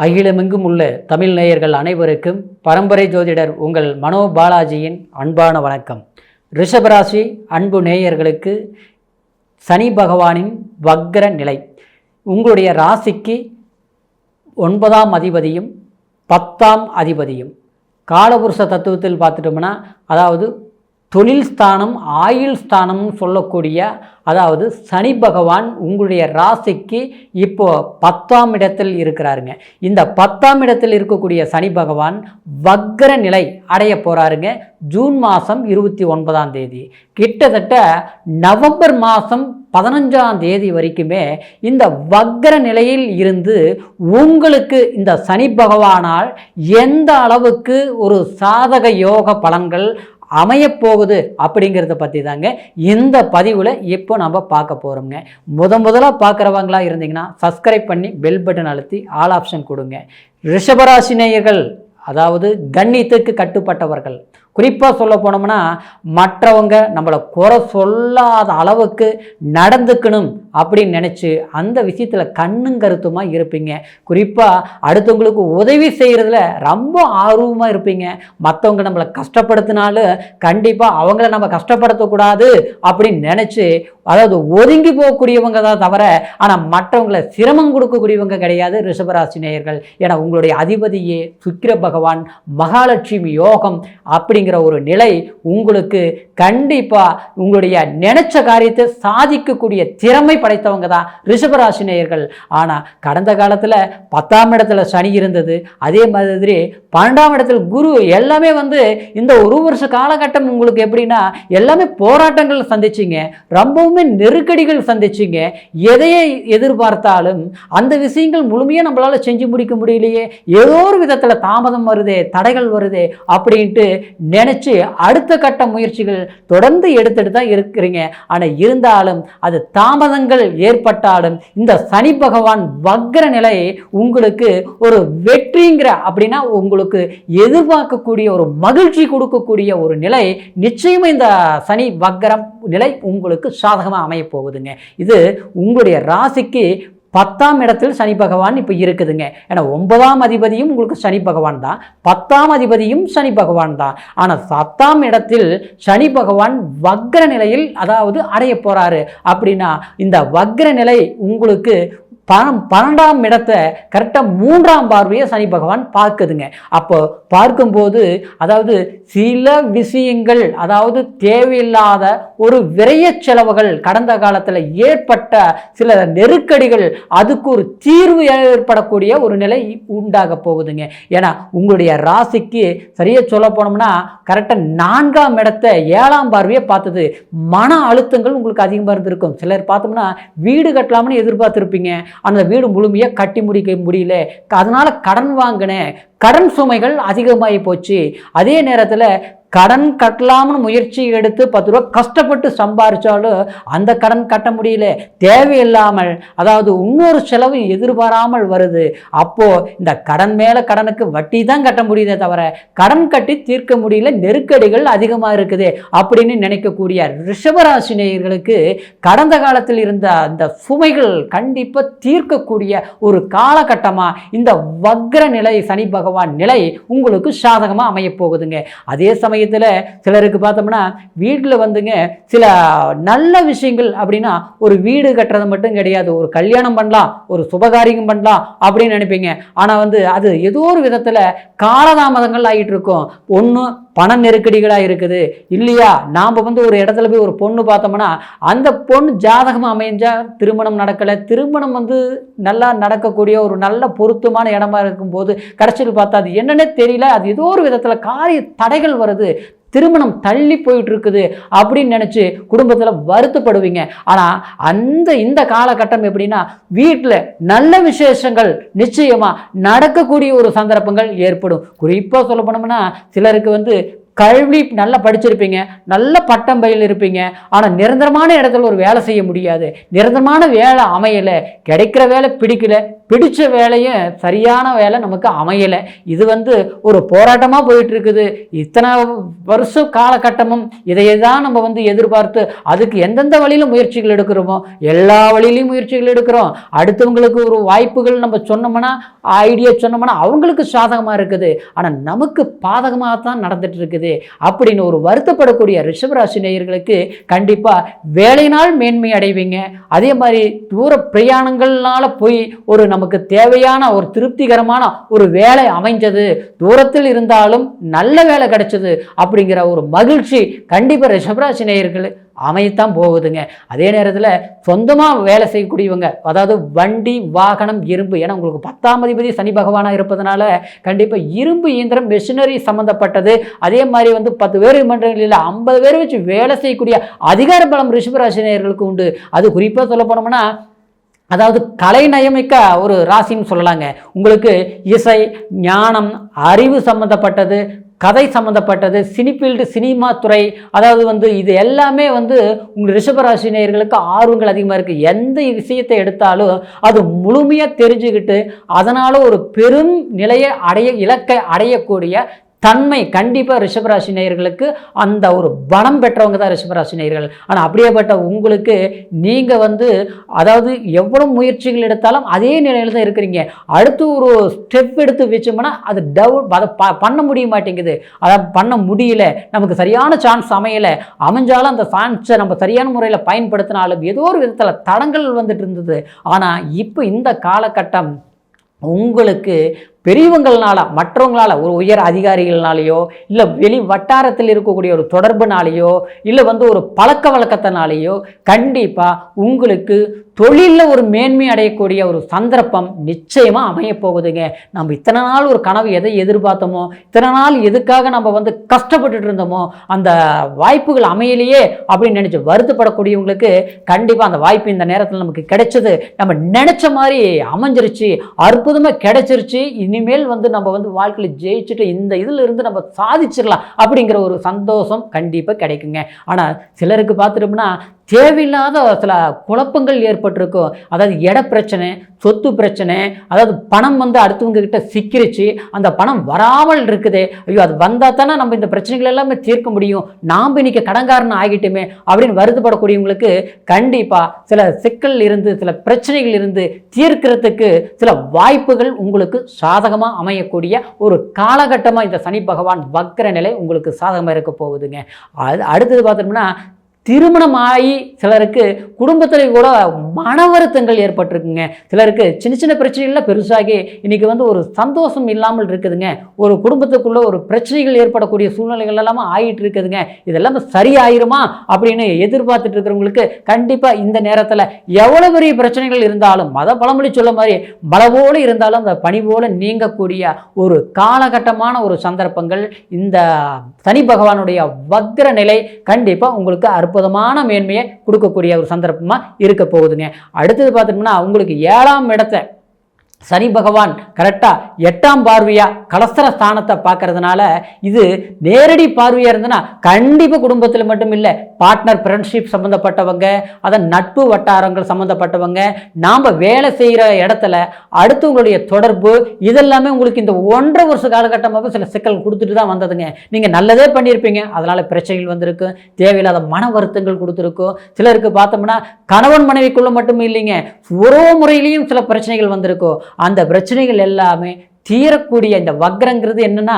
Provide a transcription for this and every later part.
அகிலமெங்கும் உள்ள தமிழ் நேயர்கள் அனைவருக்கும் பரம்பரை ஜோதிடர் உங்கள் மனோ பாலாஜியின் அன்பான வணக்கம். ரிஷபராசி அன்பு நேயர்களுக்கு சனி பகவானின் வக்ர நிலை உங்களுடைய ராசிக்கு 9ஆம் அதிபதியும் 10ஆம் அதிபதியும் காலபுருஷ தத்துவத்தில் பார்த்துட்டோம்னா, அதாவது தொழில் ஸ்தானம் ஆயுள் ஸ்தானம்னு சொல்லக்கூடிய, அதாவது சனி பகவான் உங்களுடைய ராசிக்கு இப்போ 10ஆம் இடத்தில் இருக்கிறாருங்க. இந்த 10ஆம் இடத்தில் இருக்கக்கூடிய சனி பகவான் வக்ர நிலை அடைய போகிறாருங்க. ஜூன் மாதம் 29ஆம் தேதி, கிட்டத்தட்ட நவம்பர் மாதம் 15ஆம் தேதி வரைக்குமே இந்த வக்ர நிலையில் இருந்து உங்களுக்கு இந்த சனி பகவானால் எந்த அளவுக்கு ஒரு சாதக யோக பலன்கள் அமையப்போகுது அப்படிங்கிறத பற்றி தாங்க இந்த பதிவில் இப்போ நம்ம பார்க்க போகிறோங்க. முதலாக பார்க்குறவங்களா இருந்தீங்கன்னா சப்ஸ்கிரைப் பண்ணி பெல் பட்டன் அழுத்தி ஆல் ஆப்ஷன் கொடுங்க. ரிஷபராசி நேயர்கள், அதாவது கண்ணியத்துக்கு கட்டுப்பட்டவர்கள், குறிப்பாக சொல்ல போனோம்னா மற்றவங்க நம்மளை குறை சொல்லாத அளவுக்கு நடந்துக்கணும் அப்படின்னு நினச்சி அந்த விஷயத்தில் கண்ணும் கருத்துமாக இருப்பீங்க. குறிப்பாக அடுத்தவங்களுக்கு உதவி செய்கிறதுல ரொம்ப ஆர்வமாக இருப்பீங்க. மற்றவங்க நம்மளை கஷ்டப்படுத்தினாலும் கண்டிப்பாக அவங்கள நம்ம கஷ்டப்படுத்தக்கூடாது அப்படின்னு நினச்சி, அதாவது ஒதுங்கி போகக்கூடியவங்க தான் தவிர, ஆனால் மற்றவங்களை சிரமம் கொடுக்கக்கூடியவங்க கிடையாது ரிஷபராசி நேயர்கள். ஏன்னா உங்களுடைய அதிபதியே சுக்கிர பகவான், மகாலட்சுமி யோகம் அப்படிங்கிற ஒரு நிலை உங்களுக்கு கண்டிப்பாக உங்களுடைய நினைச்ச காரியத்தை சாதிக்கக்கூடிய திறமை படைத்தவங்க தான் ரிஷபராசி நேயர்கள். ஆனால் கடந்த காலத்தில் 10ஆம் இடத்துல சனி இருந்தது, அதே மாதிரி 12ஆம் இடத்துல குரு, எல்லாமே இந்த ஒரு வருஷ காலகட்டம் உங்களுக்கு எப்படின்னா எல்லாமே போராட்டங்கள் சந்திச்சிங்க, ரொம்பவுமே நெருக்கடிகள் சந்திச்சிங்க. எதையை எதிர்பார்த்தாலும் அந்த விஷயங்கள் முழுமையாக நம்மளால் செஞ்சு முடிக்க முடியலையே, ஏதோ ஒரு விதத்தில் தாமதம் வருதே, தடைகள் வருதே அப்படின்ட்டு நினச்சி அடுத்த கட்ட முயற்சிகள் தொடர்ந்து எடுத்துட்டு தான் இருக்கிறீங்க. ஆனால் இருந்தாலும் அது தாமதங்கள் ஏற்பட்டாலும் இந்த சனி பகவான் வக்ர நிலை உங்களுக்கு ஒரு வெற்றிங்கிற அப்படின்னா உங்களுக்கு எதிர்பார்க்கக்கூடிய ஒரு மகிழ்ச்சி கொடுக்கக்கூடிய ஒரு நிலை நிச்சயமா இந்த சனி வக்ரம் நிலை உங்களுக்கு சாதகமாக அமைய போகுதுங்க. இது உங்களுடைய ராசிக்கு 10ஆம் இடத்தில் சனி பகவான் இப்போ இருக்குதுங்க. ஏன்னா 9ஆம் அதிபதியும் உங்களுக்கு சனி பகவான் தான், 10ஆம் அதிபதியும் சனி பகவான் தான். ஆனால் 10ஆம் இடத்தில் சனி பகவான் வக்ர நிலையில் அதாவது அடைய போறாரு. அப்படின்னா இந்த வக்ர நிலை உங்களுக்கு 12ஆம் இடத்தை கரெக்டாக 3ஆம் பார்வையை சனி பகவான் பார்க்குதுங்க. அப்போ பார்க்கும்போது அதாவது சில விஷயங்கள், அதாவது தேவையில்லாத ஒரு விரைய செலவுகள், கடந்த காலத்தில் ஏற்பட்ட சில நெருக்கடிகள், அதுக்கு ஒரு தீர்வு ஏற்படக்கூடிய ஒரு நிலை உண்டாக போகுதுங்க. ஏன்னா உங்களுடைய ராசிக்கு சரியாக சொல்ல போனோம்னா கரெக்டாக 4ஆம் இடத்தை 7ஆம் பார்வையை பார்த்தது. மன அழுத்தங்கள் உங்களுக்கு அதிகமாக இருந்திருக்கும். சிலர் பார்த்தோம்னா வீடு கட்டலாம்னு எதிர்பார்த்துருப்பீங்க, அந்த வீடு முழுமையாக கட்டி முடிக்க முடியல, அதனால கடன் வாங்கினேன், கடன் சுமைகள் அதிகமாகி போச்சு. அதே நேரத்தில் கடன் கட்டலாம்னு முயற்சி எடுத்து 10 ரூபா கஷ்டப்பட்டு சம்பாதிச்சாலும் அந்த கடன் கட்ட முடியல, தேவையில்லாமல் அதாவது இன்னொரு செலவு எதிர்பாராமல் வருது. அப்போது இந்த கடன் மேலே கடனுக்கு வட்டி தான் கட்ட முடியுதே தவிர கடன் கட்டி தீர்க்க முடியல, நெருக்கடிகள் அதிகமாக இருக்குது அப்படின்னு நினைக்கக்கூடிய ரிஷபராசி நேயர்களுக்கு கடந்த காலத்தில் இருந்த அந்த சுமைகள் கண்டிப்பாக தீர்க்கக்கூடிய ஒரு காலகட்டமாக இந்த வக்ர நிலை சனி பகவான் நிலை உங்களுக்கு சாதகமாக அமைய போகுதுங்க. அதே சமயம் சிலருக்கு பார்த்தோம்னா வீட்டில் சில நல்ல விஷயங்கள் அப்படின்னா ஒரு வீடு கட்டுறது மட்டும் கிடையாது, ஒரு கல்யாணம் பண்ணலாம், ஒரு சுபகாரியம் பண்ணலாம் அப்படின்னு நினைப்பீங்க. ஆனால் அது ஏதோ ஒரு விதத்தில் காலதாமதங்கள் ஆகிட்டு இருக்கும். ஒன்று பண நெருக்கடிகளாக இருக்குது, இல்லையா நாம் ஒரு இடத்துல போய் ஒரு பொண்ணு பார்த்தோம்னா அந்த பொண்ணு ஜாதகமாக அமைஞ்சா திருமணம் நடக்கலை, திருமணம் நல்லா நடக்கக்கூடிய ஒரு நல்ல பொருத்தமான இடமா இருக்கும்போது கடைசியில் பார்த்தா அது என்னன்னே தெரியல, அது ஏதோ ஒரு விதத்தில் காரிய தடைகள் வருது, திருமணம் தள்ளி போயிட்டு இருக்குது அப்படின்னு நினச்சி குடும்பத்தில் வருத்தப்படுவீங்க. ஆனால் இந்த காலகட்டம் எப்படின்னா வீட்டில் நல்ல விசேஷங்கள் நிச்சயமாக நடக்கக்கூடிய ஒரு சந்தர்ப்பங்கள் ஏற்படும். குறிப்பாக சொல்ல போனோம்னா சிலருக்கு கல்வி நல்லா படிச்சிருப்பீங்க, நல்ல பட்டம் பயில் இருப்பீங்க, ஆனால் நிரந்தரமான இடத்துல ஒரு வேலை செய்ய முடியாது, நிரந்தரமான வேலை அமையலை, கிடைக்கிற வேலை பிடிக்கல, பிடிச்ச வேலையை சரியான வேலை நமக்கு அமையலை. இது ஒரு போராட்டமாக போயிட்டு இருக்குது. இத்தனை வருஷம் காலகட்டமும் இதையே தான் நம்ம எதிர்பார்த்து அதுக்கு எந்தெந்த வழியிலும் முயற்சிகள் எடுக்கிறோமோ எல்லா வழியிலையும் முயற்சிகள் எடுக்கிறோம். அடுத்தவங்களுக்கு ஒரு வாய்ப்புகள் நம்ம சொன்னோம்னா, ஐடியா சொன்னோம்னா அவங்களுக்கு சாதகமாக இருக்குது, ஆனால் நமக்கு பாதகமாக தான் நடந்துட்டு இருக்குது அப்படின்னு ஒரு வருத்தப்படக்கூடிய ரிஷபராசி நேயர்களுக்கு கண்டிப்பாக வேலையினால் மேன்மை அடைவீங்க. அதே மாதிரி தூர பிரயாணங்கள்னால போய் ஒரு நமக்கு தேவையான ஒரு திருப்திகரமான ஒரு வேலை அமைஞ்சது, தூரத்தில் இருந்தாலும் நல்ல வேலை கிடைச்சது அப்படிங்கிற ஒரு மகிழ்ச்சி கண்டிப்பாக ரிஷபராசி நேயர்கள் அமையத்தான் போகுதுங்க. அதே நேரத்தில் சொந்தமாக வேலை செய்யக்கூடியவங்க, அதாவது வண்டி வாகனம் இரும்பு, ஏன்னா உங்களுக்கு 10ஆம் அதிபதி சனி பகவானாக இருப்பதனால கண்டிப்பாக இரும்பு இயந்திரம் மெஷினரி சம்மந்தப்பட்டது, அதே மாதிரி 10 பேர் மன்றங்களில் 50 பேர் வச்சு வேலை செய்யக்கூடிய அதிகார பலம் ரிஷபராசி நேயர்களுக்கு உண்டு. அது குறிப்பாக சொல்ல போனோம்னா அதாவது கலை நயமிக்க ஒரு ராசின்னு சொல்லலாங்க. உங்களுக்கு இசை, ஞானம், அறிவு சம்மந்தப்பட்டது, கதை சம்மந்தப்பட்டது, சினிஃபீல்டு, சினிமா துறை, அதாவது இது எல்லாமே உங்கள் ரிஷபராசி நேயர்களுக்கு ஆர்வங்கள் அதிகமாக இருக்குது. எந்த விஷயத்தை எடுத்தாலும் அது முழுமையாக தெரிஞ்சுக்கிட்டு அதனால் ஒரு பெரும் நிலையை இலக்கை அடையக்கூடிய தன்மை கண்டிப்பாக ரிஷபராசி நேயர்களுக்கு அந்த ஒரு பலம் பெற்றவங்க தான் ரிஷபராசி நேயர்கள். ஆனால் அப்படியேப்பட்ட உங்களுக்கு நீங்கள் அதாவது எவ்வளோ முயற்சிகள் எடுத்தாலும் அதே நிலையில் தான் இருக்கிறீங்க. அடுத்து ஒரு ஸ்டெப் எடுத்து வச்சோம்னா அது அதை பண்ண முடிய மாட்டேங்குது, அதை பண்ண முடியல, நமக்கு சரியான சான்ஸ் அமையலை, அமைஞ்சாலும் அந்த சான்ஸை நம்ம சரியான முறையில் பயன்படுத்தினாலும் ஏதோ ஒரு விதத்தில் தடங்கள் இருந்தது. ஆனால் இப்போ இந்த காலகட்டம் உங்களுக்கு பெரியவங்களால, மற்றவங்களால, ஒரு உயர் அதிகாரிகள்னாலேயோ இல்லை வெளி வட்டாரத்தில் இருக்கக்கூடிய ஒரு தொடர்புனாலேயோ இல்லை ஒரு பழக்க வழக்கத்தினாலேயோ கண்டிப்பாக உங்களுக்கு தொழிலில் ஒரு மேன்மை அடையக்கூடிய ஒரு சந்தர்ப்பம் நிச்சயமாக அமையப்போகுதுங்க. நம்ம இத்தனை நாள் ஒரு கனவு எதை எதிர்பார்த்தோமோ, இத்தனை நாள் எதுக்காக நம்ம கஷ்டப்பட்டுட்டு இருந்தோமோ அந்த வாய்ப்புகள் அமையலையே அப்படின்னு நினச்சி வருத்தப்படக்கூடியவங்களுக்கு கண்டிப்பாக அந்த வாய்ப்பு இந்த நேரத்தில் நமக்கு கிடைச்சது, நம்ம நினச்ச மாதிரி அமைஞ்சிருச்சு, அற்புதமாக கிடைச்சிருச்சு, இனிமேல் நம்ம வாழ்க்கையில் ஜெயிச்சுட்டு இந்த இதில் இருந்து நம்ம சாதிச்சிடலாம் அப்படிங்கிற ஒரு சந்தோஷம் கண்டிப்பாக கிடைக்குங்க. ஆனால் சிலருக்கு பார்த்துட்டோம்னா தேவையில்லாத சில குழப்பங்கள் ஏற்பட்டிருக்கும். அதாவது இட பிரச்சனை, சொத்து பிரச்சனை, அதாவது பணம் அடுத்தவங்க கிட்ட சிக்கிருச்சு, அந்த பணம் வராமல் இருக்குது, ஐயோ அது வந்தால் தானே நம்ம இந்த பிரச்சனைகள் எல்லாமே தீர்க்க முடியும், நாம் இன்னைக்கு கடன்காரன் ஆகிட்டுமே அப்படின்னு வருத்தப்படக்கூடியவங்களுக்கு கண்டிப்பாக சில சிக்கல் இருந்து சில பிரச்சனைகள் இருந்து தீர்க்கிறதுக்கு சில வாய்ப்புகள் உங்களுக்கு சாதகமாக அமையக்கூடிய ஒரு காலகட்டமாக இந்த சனி பகவான் வக்ர நிலை உங்களுக்கு சாதகமாக இருக்க போகுதுங்க. அடுத்தது பார்த்தோம்னா திருமணமாகி சிலருக்கு குடும்பத்தில் கூட மன வருத்தங்கள் ஏற்பட்டிருக்குங்க. சிலருக்கு சின்ன சின்ன பிரச்சனைகள்லாம் பெருசாகி இன்றைக்கி ஒரு சந்தோஷம் இல்லாமல் இருக்குதுங்க. ஒரு குடும்பத்துக்குள்ளே ஒரு பிரச்சனைகள் ஏற்படக்கூடிய சூழ்நிலைகள் எல்லாமே ஆகிட்டு இருக்குதுங்க. இதெல்லாம் சரியாயிருமா அப்படின்னு எதிர்பார்த்துட்டு இருக்கிறவங்களுக்கு கண்டிப்பாக இந்த நேரத்தில் எவ்வளோ பெரிய பிரச்சனைகள் இருந்தாலும், மத பழமொழி சொல்ல மாதிரி மழை போல இருந்தாலும் அந்த பனி போல நீங்கக்கூடிய ஒரு காலகட்டமான ஒரு சந்தர்ப்பங்கள் இந்த சனி பகவானுடைய வக்ர நிலை கண்டிப்பாக உங்களுக்கு அற்புதமான மேன்மையை கொடுக்கக்கூடிய ஒரு சந்தர்ப்பமாக இருக்க போகுதுங்க. அடுத்தது பார்த்தோம்னா உங்களுக்கு 7ஆம் இடத்தை சனி பகவான் கரெக்டாக 8ஆம் பார்வையாக கலஸ்தர ஸ்தானத்தை பார்க்கறதுனால இது நேரடி பார்வையாக இருந்ததுன்னா கண்டிப்பாக குடும்பத்தில் மட்டும் இல்லை, பார்ட்னர் ஃப்ரெண்ட்ஷிப் சம்மந்தப்பட்டவங்க, அதன் நட்பு வட்டாரங்கள் சம்மந்தப்பட்டவங்க, நாம் வேலை செய்கிற இடத்துல அடுத்தவங்களுடைய தொடர்பு, இதெல்லாமே உங்களுக்கு இந்த 1.5 வருஷ காலகட்டமாக சில சிக்கல் கொடுத்துட்டு தான் வந்ததுங்க. நீங்கள் நல்லதே பண்ணியிருப்பீங்க, அதனால் பிரச்சனைகள் வந்திருக்கு, தேவையில்லாத மன வருத்தங்கள் கொடுத்துருக்கும். சிலருக்கு பார்த்தோம்னா கணவன் மனைவிக்குள்ள மட்டும் இல்லைங்க, உறவு முறையிலையும் சில பிரச்சனைகள் வந்திருக்கும். அந்த பிரச்சனைகள் எல்லாமே தீரக்கூடிய இந்த வக்ரங்கிறது என்னன்னா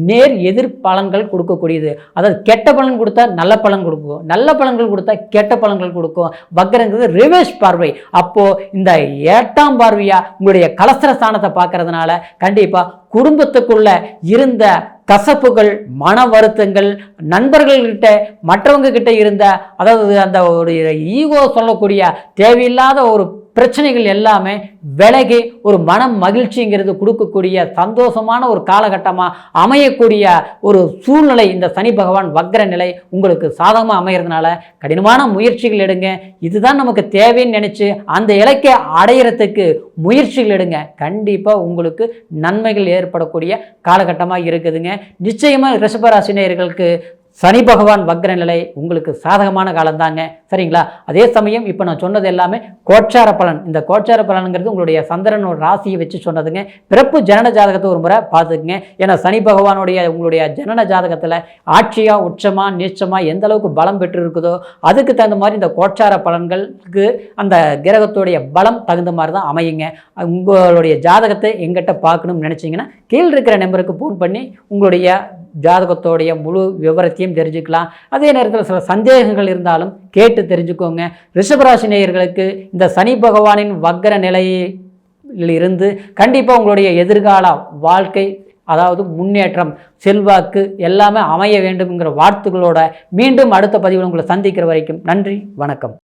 நேர் எதிர் பலன்கள் கொடுக்கக்கூடியது. அதாவது கெட்ட பலன் கொடுத்தா நல்ல பலன் கொடுக்கும், நல்ல பலன்கள் கொடுத்தா கெட்ட பலன்கள் கொடுக்கும். வக்ரங்கிறது ரிவர்ஸ் பார்வை. அப்போ இந்த 8ஆம் பார்வையா உங்களுடைய கலஸ்தர ஸ்தானத்தை பார்க்கறதுனால கண்டிப்பா குடும்பத்துக்குள்ள இருந்த கசப்புகள், மன வருத்தங்கள், நண்பர்கள்கிட்ட மற்றவங்க கிட்ட இருந்த அதாவது அந்த ஒரு ஈகோ சொல்லக்கூடிய தேவையில்லாத ஒரு பிரச்சனைகள் எல்லாமே விலகி ஒரு மன மகிழ்ச்சிங்கிறது கொடுக்கக்கூடிய சந்தோஷமான ஒரு காலகட்டமாக அமையக்கூடிய ஒரு சூழ்நிலை இந்த சனி பகவான் வக்ர நிலை உங்களுக்கு சாதகமாக அமைகிறதுனால கடினமான முயற்சிகள் எடுங்க. இதுதான் நமக்கு தேவைன்னு நினச்சி அந்த இலக்கை அடையிறதுக்கு முயற்சிகள் எடுங்க. கண்டிப்பாக உங்களுக்கு நன்மைகள் ஏற்படக்கூடிய காலகட்டமாக இருக்குதுங்க. நிச்சயமாக ரிஷபராசி நேயர்களுக்கு சனி பகவான் வக்ர நிலை உங்களுக்கு சாதகமான காலம்தாங்க. சரிங்களா? அதே சமயம் இப்போ நான் சொன்னது எல்லாமே கோச்சார பலன். இந்த கோச்சார பலனுங்கிறது உங்களுடைய சந்திரனோட ராசியை வச்சு சொன்னதுங்க. பிறப்பு ஜனன ஜாதகத்தை ஒரு முறை பார்த்துக்குங்க. ஏன்னா சனி பகவானுடைய உங்களுடைய ஜனன ஜாதகத்தில் ஆட்சியா உச்சமா நீச்சமா எந்த அளவுக்கு பலம் பெற்று இருக்குதோ அதுக்கு தகுந்த மாதிரி இந்த கோச்சார பலன்களுக்கு அந்த கிரகத்துடைய பலம் தகுந்த மாதிரி தான் அமையுங்க. உங்களுடைய ஜாதகத்தை எங்கிட்ட பார்க்கணும்னு நினச்சிங்கன்னா கீழே இருக்கிற நம்பருக்கு ஃபோன் பண்ணி உங்களுடைய ஜாதகத்தோடைய முழு விவரத்தையும் தெரிஞ்சுக்கலாம். அதே நேரத்தில் சில சந்தேகங்கள் இருந்தாலும் கேட்டு தெரிஞ்சுக்கோங்க. ரிஷபராசி நேயர்களுக்கு இந்த சனி பகவானின் வக்ர நிலையில் இருந்து கண்டிப்பாக உங்களுடைய எதிர்கால வாழ்க்கை, அதாவது முன்னேற்றம், செல்வாக்கு எல்லாமே அமைய வேண்டும்ங்கிற வாழ்த்துக்களோட மீண்டும் அடுத்த பதிவில் உங்களை சந்திக்கிற வரைக்கும் நன்றி, வணக்கம்.